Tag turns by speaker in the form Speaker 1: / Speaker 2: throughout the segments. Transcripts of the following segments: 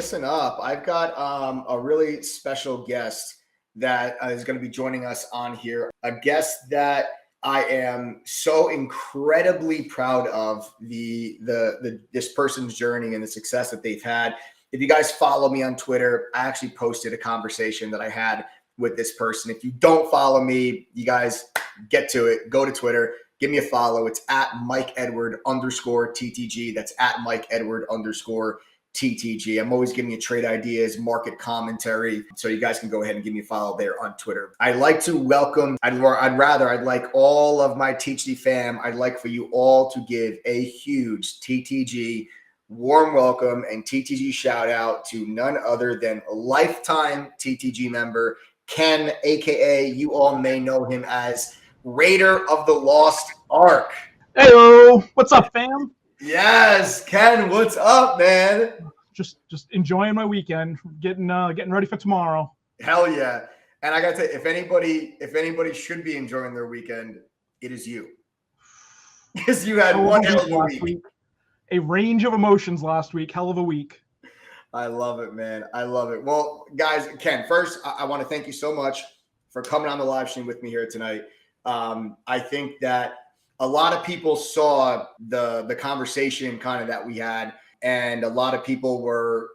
Speaker 1: listen up. I've got a really special guest that is going to be joining us on here. A guest that I am so incredibly proud of this person's journey and the success that they've had. If you guys follow me on Twitter, I actually posted a conversation that I had with this person. If you don't follow me, you guys get to it. Go to Twitter. Give me a follow. It's at @MikeEdward_TTG. That's at @MikeEdward_TTG. I'm always giving you trade ideas, market commentary. So you guys can go ahead and give me a follow there on Twitter. I'd like to welcome, I'd like all of my TTG fam, I'd like for you all to give a huge TTG warm welcome and TTG shout out to none other than a lifetime TTG member, Ken, AKA you all may know him as Raider of the Lost Ark.
Speaker 2: Heyo, what's up, fam?
Speaker 1: Yes, Ken, what's up, man?
Speaker 2: Just enjoying my weekend, getting ready for tomorrow.
Speaker 1: Hell yeah! And I gotta tell you, if anybody should be enjoying their weekend, it is you, because you had one hell of a week.
Speaker 2: A range of emotions last week. Hell of a week.
Speaker 1: I love it, man. I love it. Well, guys, Ken, first I want to thank you so much for coming on the live stream with me here tonight. I think that a lot of people saw the conversation kind of that we had, and a lot of people were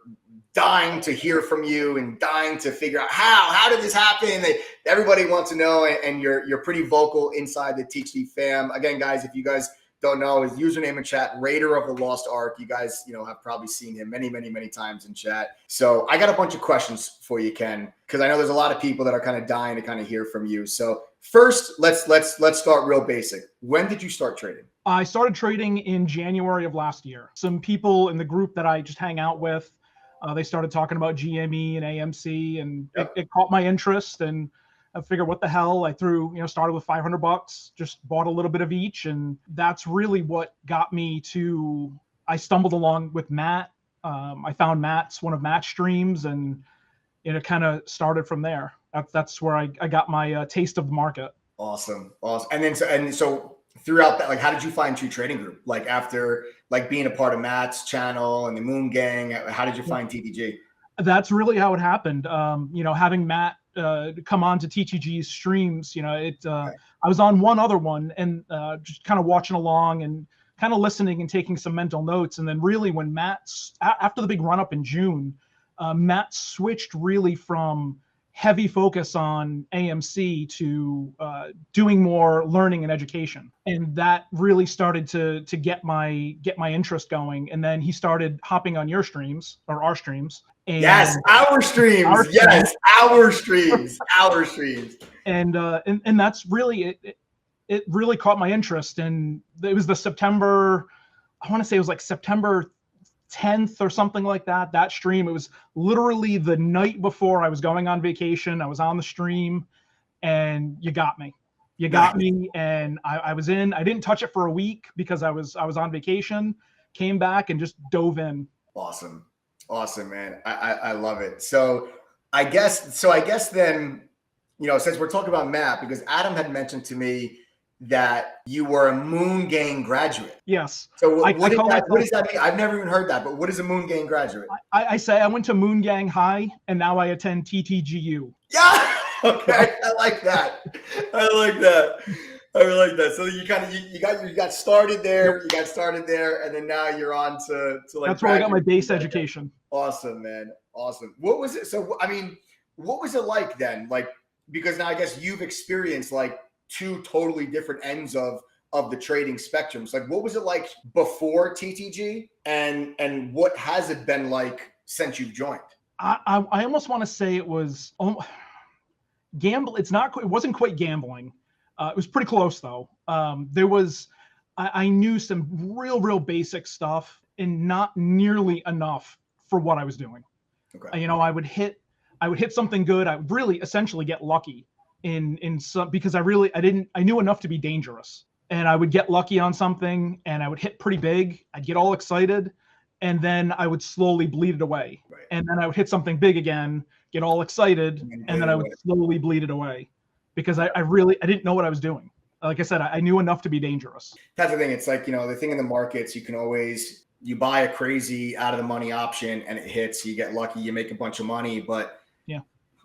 Speaker 1: dying to hear from you and dying to figure out how did this happen. Everybody wants to know, and you're pretty vocal inside the TTG fam. Again, guys, if you guys don't know, his username in chat, Raider of the Lost Ark. You guys, have probably seen him many, many, many times in chat. So I got a bunch of questions for you, Ken, because I know there's a lot of people that are kind of dying to kind of hear from you. So first, let's start real basic. When did you start trading?
Speaker 2: I started trading in January of last year. Some people in the group that I just hang out with, they started talking about GME and AMC, and it caught my interest, and I figured, what the hell? I started with $500, just bought a little bit of each. And that's really what got me to, I stumbled along with Matt. I found one of Matt's streams, and it kind of started from there. That's where I got my taste of the market.
Speaker 1: Awesome. And so throughout that, how did you find True Trading Group? After being a part of Matt's channel and the Moon Gang, how did you find TTG?
Speaker 2: That's really how it happened. Having Matt come on to TTG's streams, I was on one other one, and just kind of watching along and kind of listening and taking some mental notes. And then really when after the big run up in June, Matt switched really from heavy focus on AMC to doing more learning and education. And that really started to get my interest going. And then he started hopping on your streams, or our streams. And
Speaker 1: yes, our streams. Our streams.
Speaker 2: And that's really it really caught my interest. And it was the September, I want to say it was September 10th or something like that stream. It was literally the night before I was going on vacation. I was on the stream, and you got me. And I was in. I didn't touch it for a week because I was on vacation, came back and just dove in.
Speaker 1: Awesome, man. I love it. So I guess then, since we're talking about Matt, because Adam had mentioned to me that you were a Moon Gang graduate.
Speaker 2: Yes.
Speaker 1: So what does that mean? I've never even heard that, but what is a Moon Gang graduate?
Speaker 2: I say I went to Moon Gang High, and now I attend TTGU.
Speaker 1: Yeah. Okay. I like that. So you got started there. And then now you're on to
Speaker 2: that's where I got my base education.
Speaker 1: Awesome, man. Awesome. What was it? So, what was it like then? Because now I guess you've experienced two totally different ends of the trading spectrums. What was it like before TTG, and what has it been like since you've joined?
Speaker 2: I almost want to say it was gamble. It wasn't quite gambling. It was pretty close though. I knew some real basic stuff, and not nearly enough for what I was doing. Okay. I would hit something good. I would really essentially get lucky in some, because I knew enough to be dangerous, and I would get lucky on something, and I would hit pretty big. I'd get all excited, and then I would slowly bleed it away. Right. And then I would hit something big again, get all excited, and then I would slowly bleed it away, because I didn't know what I was doing. Like I said, I knew enough to be dangerous.
Speaker 1: That's the thing. It's the thing in the markets, you can always you buy a crazy out of the money option and it hits, you get lucky, you make a bunch of money. But
Speaker 2: yeah,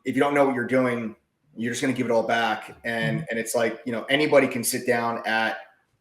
Speaker 1: if you don't know what you're doing, you're just going to give it all back. And it's like, anybody can sit down at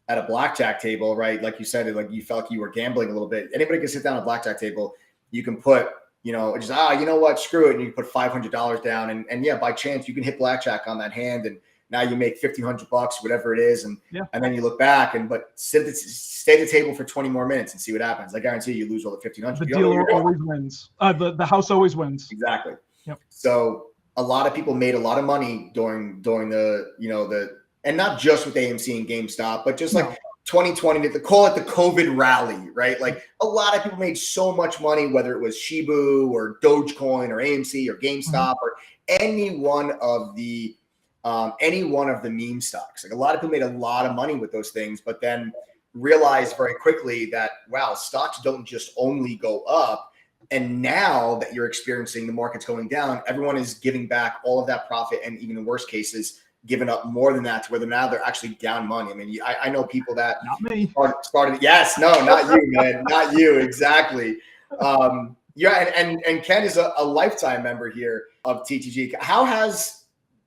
Speaker 1: a blackjack table, right? Like you said, like you felt like you were gambling a little bit. Anybody can sit down at a blackjack table. You can put, just, you know what, screw it. And you put $500 down and yeah, by chance you can hit blackjack on that hand. And now you make $1,500, whatever it is. And then you look back but stay at the table for 20 more minutes and see what happens. I guarantee you lose all the $1,500.
Speaker 2: The dealer always wins. The house always wins.
Speaker 1: Exactly.
Speaker 2: Yep.
Speaker 1: So a lot of people made a lot of money during the, and not just with AMC and GameStop, but just like 2020, to call it the COVID rally, right? Like a lot of people made so much money, whether it was Shibu or Dogecoin or AMC or GameStop or any one of the meme stocks. Like a lot of people made a lot of money with those things, but then realized very quickly that, wow, stocks don't just only go up. And now that you're experiencing the markets going down, everyone is giving back all of that profit, and even in worst cases, giving up more than that to where now they're actually down money. I mean, I know people that
Speaker 2: not me
Speaker 1: started. Yes, no, not you, man, not you, exactly. And Ken is a lifetime member here of TTG.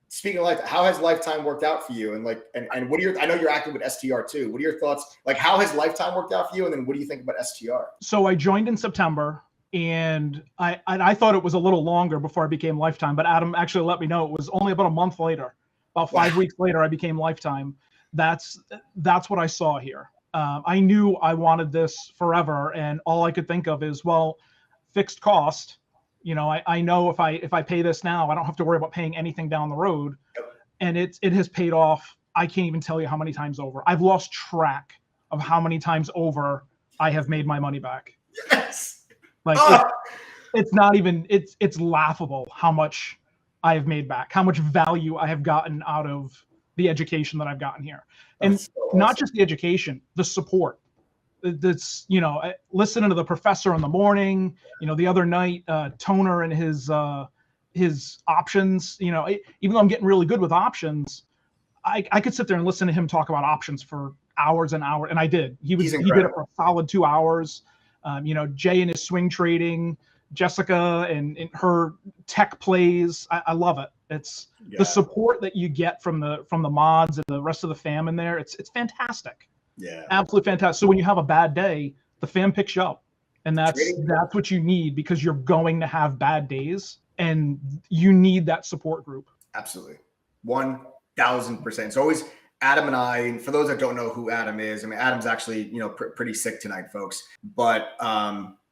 Speaker 1: Speaking of life, how has Lifetime worked out for you? And what are I know you're active with STR too. What are your thoughts? Like, how has Lifetime worked out for you? And then what do you think about STR?
Speaker 2: So I joined in September, and I thought it was a little longer before I became Lifetime, but Adam actually let me know it was only about a month later. About 5 weeks later, I became Lifetime. That's what I saw here. I knew I wanted this forever, and all I could think of is, well, fixed cost. I know if I pay this now, I don't have to worry about paying anything down the road. And it has paid off. I can't even tell you how many times over. I've lost track of how many times over I have made my money back.
Speaker 1: Yes.
Speaker 2: Like it's not even, it's laughable how much I have made back, how much value I have gotten out of the education that I've gotten here. And
Speaker 1: That's so
Speaker 2: not
Speaker 1: awesome.
Speaker 2: just the education, the support. That's, listening to the professor in the morning, the other night, Toner and his options, even though I'm getting really good with options, I could sit there and listen to him talk about options for hours and hours. And I did. He did it for a solid 2 hours. Jay and his swing trading, Jessica and her tech plays. I love it. It's the support that you get from the mods and the rest of the fam in there. It's fantastic.
Speaker 1: Yeah.
Speaker 2: Absolutely fantastic. So when you have a bad day, the fam picks you up. And that's what you need, because you're going to have bad days and you need that support group.
Speaker 1: Absolutely. 1000%. It's always Adam and I, and for those that don't know who Adam is, I mean, Adam's actually, pretty sick tonight, folks. But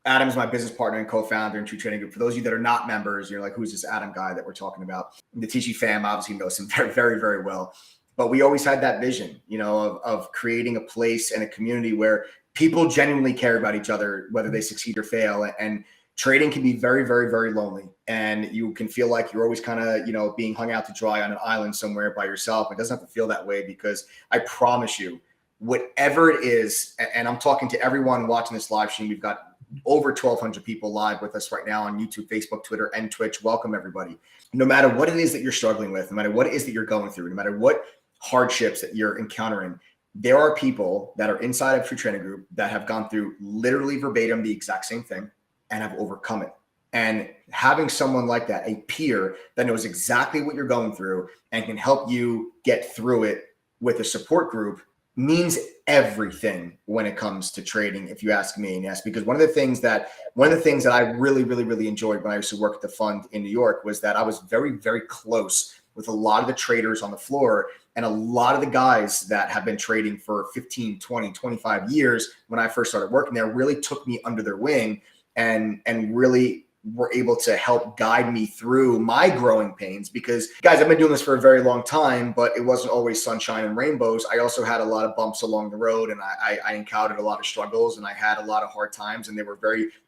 Speaker 1: Adam's my business partner and co-founder in True Trading Group. For those of you that are not members, you're like, who's this Adam guy that we're talking about? The TG fam obviously knows him very, very, very well. But we always had that vision, of creating a place and a community where people genuinely care about each other, whether they succeed or fail. And trading can be very, very, very lonely. And you can feel like you're always kind of, being hung out to dry on an island somewhere by yourself. It doesn't have to feel that way, because I promise you, whatever it is, and I'm talking to everyone watching this live stream, we've got over 1,200 people live with us right now on YouTube, Facebook, Twitter, and Twitch. Welcome, everybody. No matter what it is that you're struggling with, no matter what it is that you're going through, no matter what hardships that you're encountering, there are people that are inside of True Trading Group that have gone through literally verbatim the exact same thing and have overcome it. And having someone like that, a peer that knows exactly what you're going through and can help you get through it with a support group, means everything when it comes to trading, if you ask me. And yes, because one of the things that I really, really, really enjoyed when I used to work at the fund in New York was that I was very, very close with a lot of the traders on the floor, and a lot of the guys that have been trading for 15, 20, 25 years when I first started working there really took me under their wing and really were able to help guide me through my growing pains. Because, guys, I've been doing this for a very long time, but it wasn't always sunshine and rainbows. I also had a lot of bumps along the road, and I encountered a lot of struggles, and I had a lot of hard times. And there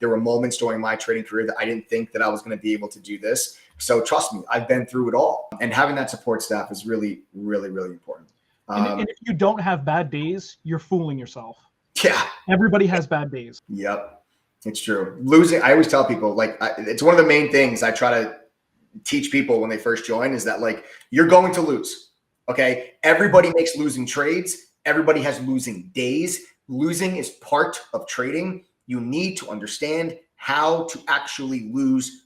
Speaker 1: were moments during my trading career that I didn't think that I was going to be able to do this. So trust me, I've been through it all. And having that support staff is really, really, really important.
Speaker 2: And if you don't have bad days, you're fooling yourself.
Speaker 1: Yeah.
Speaker 2: Everybody has bad days.
Speaker 1: Yep. It's true. Losing, I always tell people, it's one of the main things I try to teach people when they first join is that, you're going to lose. Okay. Everybody makes losing trades. Everybody has losing days. Losing is part of trading. You need to understand how to actually lose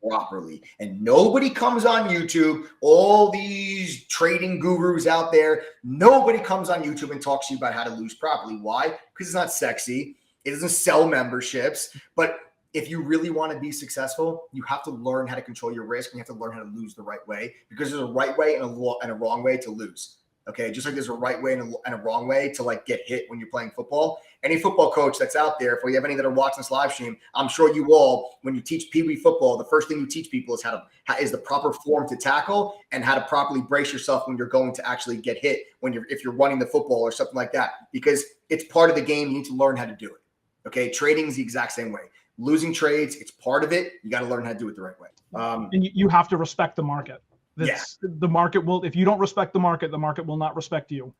Speaker 1: properly. And nobody comes on YouTube, all these trading gurus out there, nobody comes on YouTube and talks to you about how to lose properly. Why? Because it's not sexy. It doesn't sell memberships. But if you really want to be successful, you have to learn how to control your risk, and you have to learn how to lose the right way, because there's a right way and a wrong way to lose. Okay, just like there's a right way and a wrong way to like get hit when you're playing football. Any football coach that's out there, if we have any that are watching this live stream, I'm sure you all, when you teach Pee Wee football, the first thing you teach people is is the proper form to tackle and how to properly brace yourself when you're going to actually get hit if you're running the football or something like that, because it's part of the game. You need to learn how to do it. Okay, trading is the exact same way. Losing trades, it's part of it. You got to learn how to do it the right way.
Speaker 2: And you have to respect the market. The market will, if you don't respect the market will not respect you.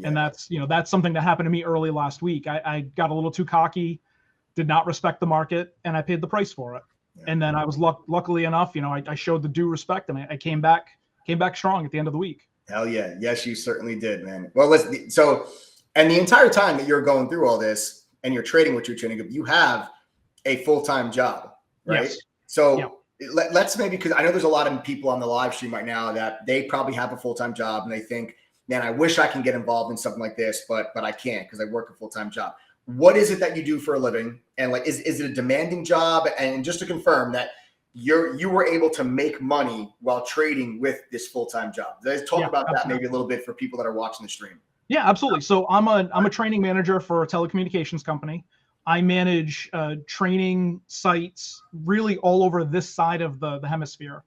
Speaker 2: Yeah. And that's something that happened to me early last week. I got a little too cocky, did not respect the market, and I paid the price for it. Yeah. And then I was luckily enough, I showed the due respect, and I came back strong at the end of the week.
Speaker 1: Hell yeah. Yes, you certainly did, man. Well, listen, so, and the entire time that you're going through all this and you're trading what you're trading, you have a full-time job, right? Yes. So yeah. Let's maybe, because I know there's a lot of people on the live stream right now that they probably have a full-time job and they think, man, I wish I can get involved in something like this, but I can't because I work a full-time job. What is it that you do for a living? And like, is it a demanding job? And just to confirm that you were able to make money while trading with this full-time job. Let's talk about that maybe a little bit for people that are watching the stream.
Speaker 2: Yeah, absolutely. So I'm a training manager for a telecommunications company. I manage training sites really all over this side of the hemisphere.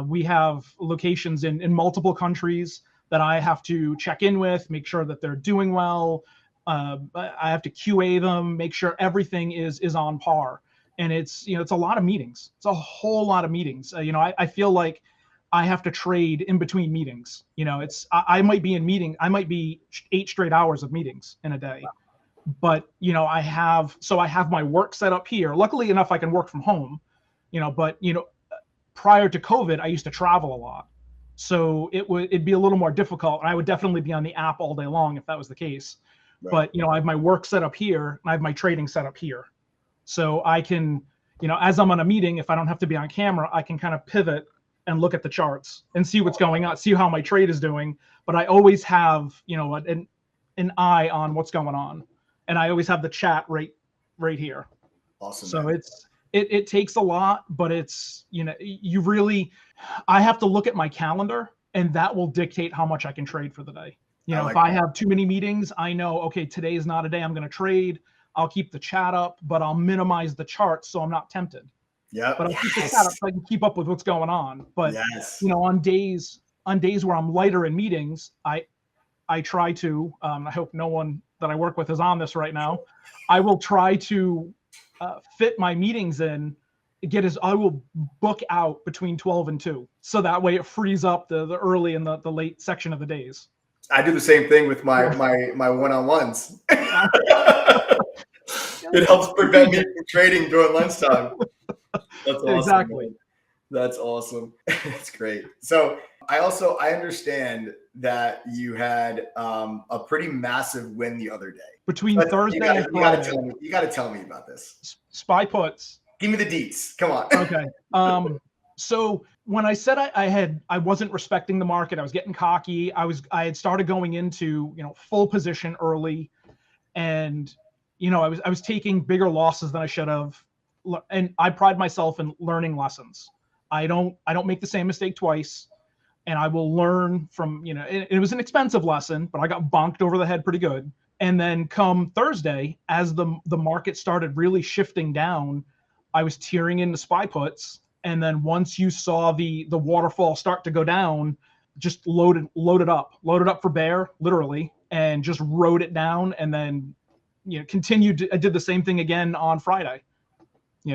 Speaker 2: We have locations in multiple countries that I have to check in with, make sure that they're doing well. I have to QA them, make sure everything is on par. And it's a lot of meetings. It's a whole lot of meetings. I feel like I have to trade in between meetings. I might be in meeting. I might be 8 straight hours of meetings in a day. Wow. But, I have my work set up here. Luckily enough, I can work from home, but, prior to COVID, I used to travel a lot. So it'd be a little more difficult. I would definitely be on the app all day long if that was the case. Right. But, I have my work set up here and I have my trading set up here. So I can, as I'm on a meeting, if I don't have to be on camera, I can kind of pivot and look at the charts and see what's going on, see how my trade is doing. But I always have, an eye on what's going on. And I always have the chat right here.
Speaker 1: Awesome.
Speaker 2: So man. It takes a lot, but it's, I have to look at my calendar and that will dictate how much I can trade for the day. If I have too many meetings, I know, okay, today is not a day I'm going to trade. I'll keep the chat up, but I'll minimize the charts so I'm not tempted.
Speaker 1: Yeah.
Speaker 2: But I'll keep the chat up so I can keep up with what's going on. But, on days where I'm lighter in meetings, I try to, I hope no one that I work with is on this right now. I will try to fit my meetings in, I will book out between 12 and 2. So that way it frees up the early and the late section of the days.
Speaker 1: I do the same thing with my one-on-ones. It helps prevent me from trading during lunchtime. That's awesome.
Speaker 2: Exactly.
Speaker 1: Man. That's awesome. That's great. So I understand that you had a pretty massive win the other day.
Speaker 2: Between Thursday and Friday.
Speaker 1: You got to tell me about this.
Speaker 2: SPY puts.
Speaker 1: Give me the deets. Come on.
Speaker 2: Okay. So when I said I wasn't respecting the market, I was getting cocky. I had started going into, full position early, and, I was taking bigger losses than I should have. And I pride myself in learning lessons. I don't make the same mistake twice. And I will learn from, it was an expensive lesson, but I got bonked over the head pretty good. And then come Thursday, as the market started really shifting down, I was tearing into SPY puts. And then once you saw the waterfall start to go down, just loaded up for bear, literally, and just rode it down. And then, continued. I did the same thing again on Friday.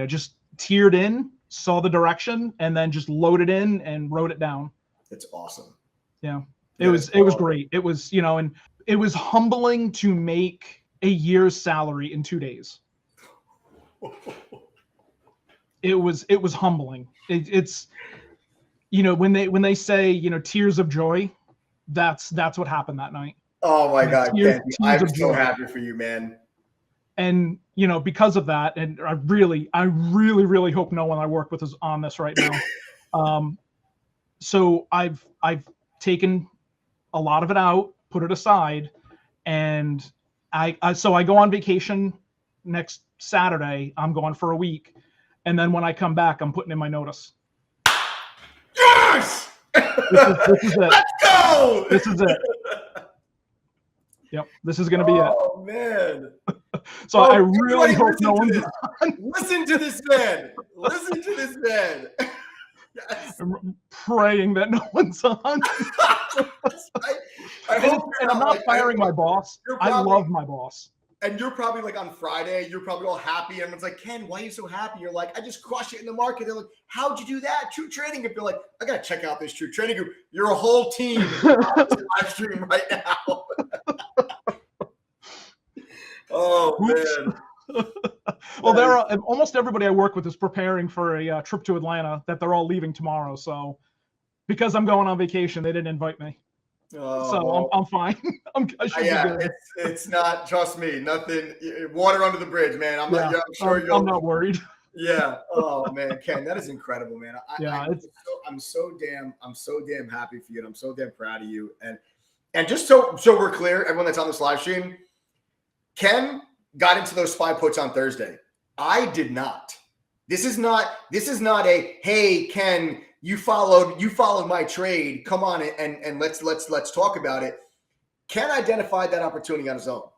Speaker 2: Just tiered in, saw the direction, and then just loaded in and rode it down.
Speaker 1: It's awesome.
Speaker 2: Yeah, it was great. It was, and it was humbling to make a year's salary in 2 days. It was humbling. It's, when they say, tears of joy, that's what happened that night.
Speaker 1: Oh my God, Ken, I'm so happy for you, man.
Speaker 2: And, you know, because of that, and I really hope no one I work with is on this right now. So I've taken a lot of it out, put it aside, and so I go on vacation next Saturday. I'm going for a week, and then when I come back, I'm putting in my notice.
Speaker 1: Yes!
Speaker 2: This is it.
Speaker 1: Let's go!
Speaker 2: This is it. Yep, this is going to be it.
Speaker 1: Oh, man.
Speaker 2: So I really hope no one's on.
Speaker 1: Listen to this man. Listen to this man. Yes.
Speaker 2: I'm praying that no one's on.
Speaker 1: I hope
Speaker 2: and I'm not firing my boss. I love my boss.
Speaker 1: And you're probably like on Friday, you're probably all happy. And everyone's like, Ken, why are you so happy? You're like, I just crushed it in the market. They're like, how'd you do that? True Trading Group. You're like, I got to check out this True Trading Group. You're a whole team live stream right now. Oh, man.
Speaker 2: Well, there are almost everybody I work with is preparing for a trip to Atlanta that they're all leaving tomorrow. So because I'm going on vacation, they didn't invite me. So I'm fine. I should be good.
Speaker 1: It's not, trust me, nothing, water under the bridge, man. I'm
Speaker 2: not worried.
Speaker 1: Yeah. Oh man, Ken, that is incredible, man. I'm so damn happy for you. And I'm so damn proud of you. And just so we're clear, everyone that's on this live stream, Ken got into those SPY puts on Thursday. I did not. This is not a, hey, Ken, you followed my trade. Come on and let's talk about it. Ken identified that opportunity on his own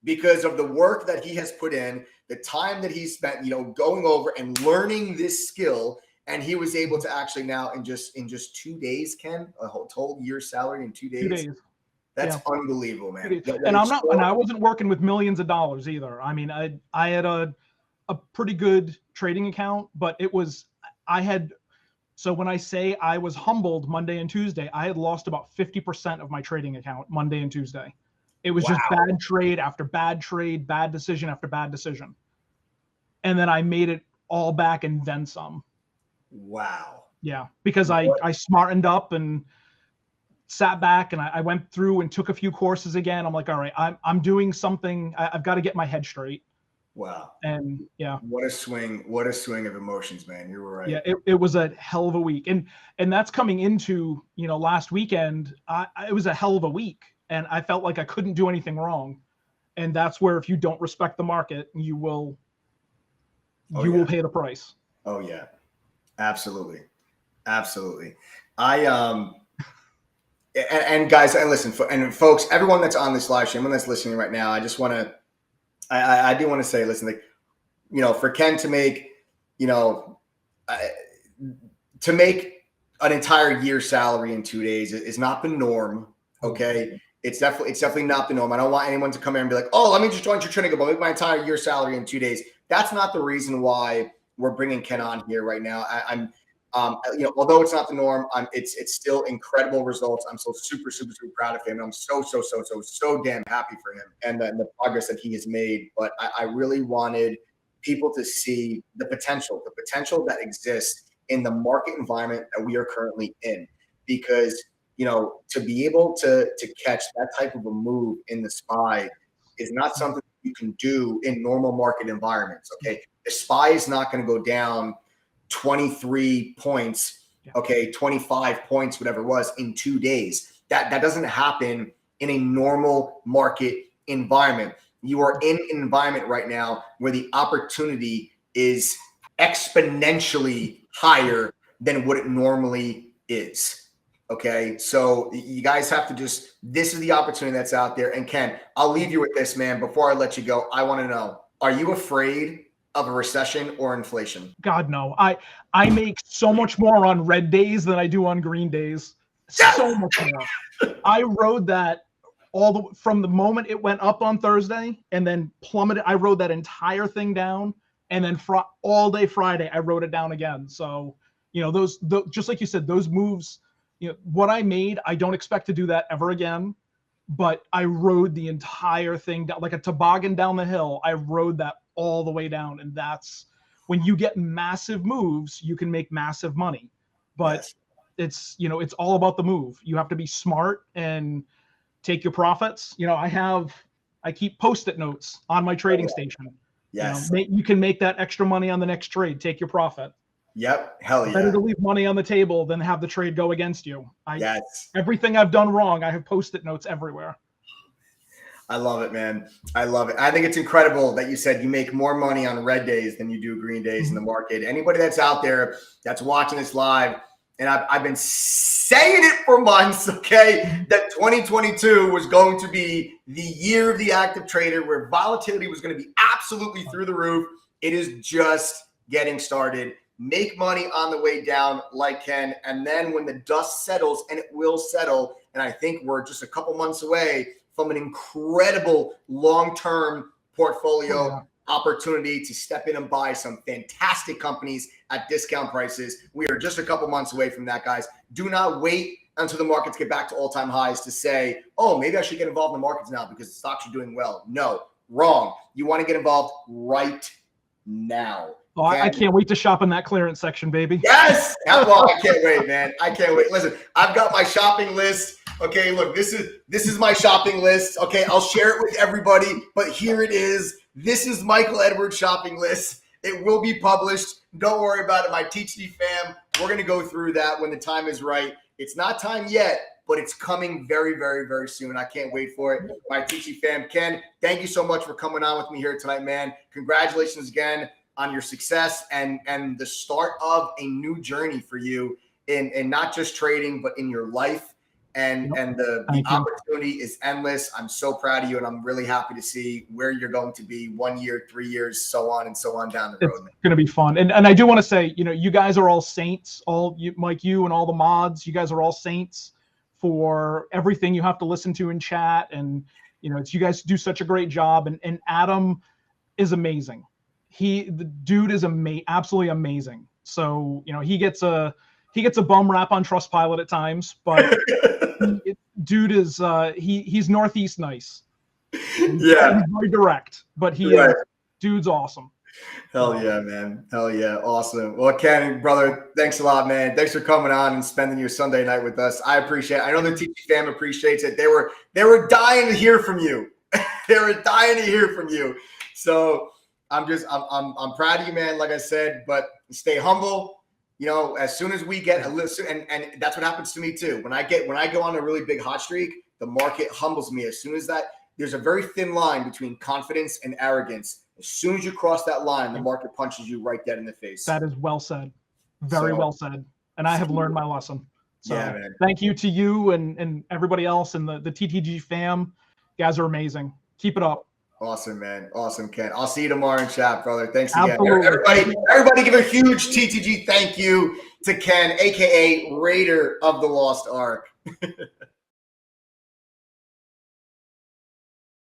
Speaker 1: because of the work that he has put in, the time that he spent, going over and learning this skill. And he was able to actually now in just 2 days, Ken, a whole year's salary in 2 days.
Speaker 2: 2 days.
Speaker 1: That's unbelievable, man.
Speaker 2: And I wasn't working with millions of dollars either. I mean, I had a pretty good trading account, but so when I say I was humbled Monday and Tuesday, I had lost about 50% of my trading account Monday and Tuesday. It was just bad trade after bad trade, bad decision after bad decision. And then I made it all back and then some.
Speaker 1: Wow.
Speaker 2: Yeah, because I smartened up and sat back and I went through and took a few courses again. I'm like, all right, I'm doing something. I've got to get my head straight.
Speaker 1: Wow.
Speaker 2: And yeah.
Speaker 1: What a swing of emotions, man. You were right.
Speaker 2: Yeah, it was a hell of a week. And that's coming into, last weekend. It was a hell of a week. And I felt like I couldn't do anything wrong. And that's where if you don't respect the market, you will pay the price.
Speaker 1: Oh yeah. Absolutely. Absolutely. And guys, and listen, and folks, everyone that's on this live stream, everyone that's listening right now, I do want to say, listen, for Ken to make, to make an entire year's salary in 2 days is not the norm. Okay. It's definitely not the norm. I don't want anyone to come here and be like, oh, let me just join your trading group. I'll make my entire year's salary in 2 days. That's not the reason why we're bringing Ken on here right now. Although it's not the norm, it's still incredible results. I'm so super proud of him. I'm so damn happy for him and the progress that he has made. But I really wanted people to see the potential that exists in the market environment that we are currently in, because to be able to catch that type of a move in the SPY is not something you can do in normal market environments. Okay, the SPY is not going to go down 23 points, 25 points, whatever it was, in 2 days. That doesn't happen in a normal market environment. You are in an environment right now where the opportunity is exponentially higher than what it normally is. Okay, so you guys have to this is the opportunity that's out there. And Ken, I'll leave you with this, man. Before I let you go, I want to know, are you afraid of a recession or inflation?
Speaker 2: God, no. I make so much more on red days than I do on green days. So much more. I rode that from the moment it went up on Thursday and then plummeted. I rode that entire thing down, and then all day Friday I rode it down again. So those just like you said, those moves. What I made, I don't expect to do that ever again. But I rode the entire thing down like a toboggan down the hill. I rode that all the way down. And that's when you get massive moves, you can make massive money. But it's all about the move. You have to be smart and take your profits. I have I keep Post-it notes on my trading station.
Speaker 1: Yes.
Speaker 2: You can make that extra money on the next trade. Take your profit.
Speaker 1: Yep. Hell yeah.
Speaker 2: Better to leave money on the table than have the trade go against you.
Speaker 1: Yes.
Speaker 2: Everything I've done wrong, I have Post-it notes everywhere.
Speaker 1: I love it, man. I love it. I think it's incredible that you said you make more money on red days than you do green days in the market. Anybody that's out there that's watching this live, and I've been saying it for months, okay, that 2022 was going to be the year of the active trader where volatility was going to be absolutely through the roof. It is just getting started. Make money on the way down like Ken. And then when the dust settles, and it will settle, and I think we're just a couple months away from an incredible long-term portfolio opportunity to step in and buy some fantastic companies at discount prices. We are just a couple months away from that, guys. Do not wait until the markets get back to all-time highs to say, oh, maybe I should get involved in the markets now because the stocks are doing well. No, wrong. You want to get involved right now.
Speaker 2: Oh, I can't wait to shop in that clearance section, baby.
Speaker 1: Yes. Well, I can't wait, man. I can't wait. Listen, I've got my shopping list. Okay, look, this is my shopping list. Okay, I'll share it with everybody, but here it is. This is Michael Edwards' shopping list. It will be published. Don't worry about it, my TTG fam. We're going to go through that when the time is right. It's not time yet, but it's coming very, very, very soon. I can't wait for it. My TTG fam, Ken, thank you so much for coming on with me here tonight, man. Congratulations again on your success and the start of a new journey for you in not just trading, but in your life. And the opportunity is endless. I'm so proud of you, and I'm really happy to see where you're going to be 1 year, 3 years, so on and so on down the road.
Speaker 2: It's going to be fun. And I do want to say, you guys are all saints, Mike, you and all the mods, you guys are all saints for everything you have to listen to in chat. And, you guys do such a great job. And Adam is amazing. The dude is absolutely amazing. So, he gets a bum rap on Trustpilot at times, but dude is he's Northeast nice.
Speaker 1: Yeah,
Speaker 2: he's very direct, but dude's awesome.
Speaker 1: Hell yeah, man. Hell yeah. Awesome. Well, Ken, brother, thanks a lot, man. Thanks for coming on and spending your Sunday night with us. I appreciate it. I know the TTG fam appreciates it. They were dying to hear from you. They were dying to hear from you. So I'm proud of you, man. Like I said, but stay humble. As soon as we get a list, and that's what happens to me too. When I go on a really big hot streak, the market humbles me. As soon as there's a very thin line between confidence and arrogance. As soon as you cross that line, the market punches you right dead in the face.
Speaker 2: That is well said. Very well said. And I have learned my lesson. So
Speaker 1: yeah, man.
Speaker 2: Thank you to you and everybody else and the TTG fam. You guys are amazing. Keep it up.
Speaker 1: Awesome, man. Awesome, Ken. I'll see you tomorrow in chat, brother. Thanks again.
Speaker 2: Absolutely.
Speaker 1: Everybody give a huge TTG thank you to Ken, a.k.a. Raider of the Lost Ark.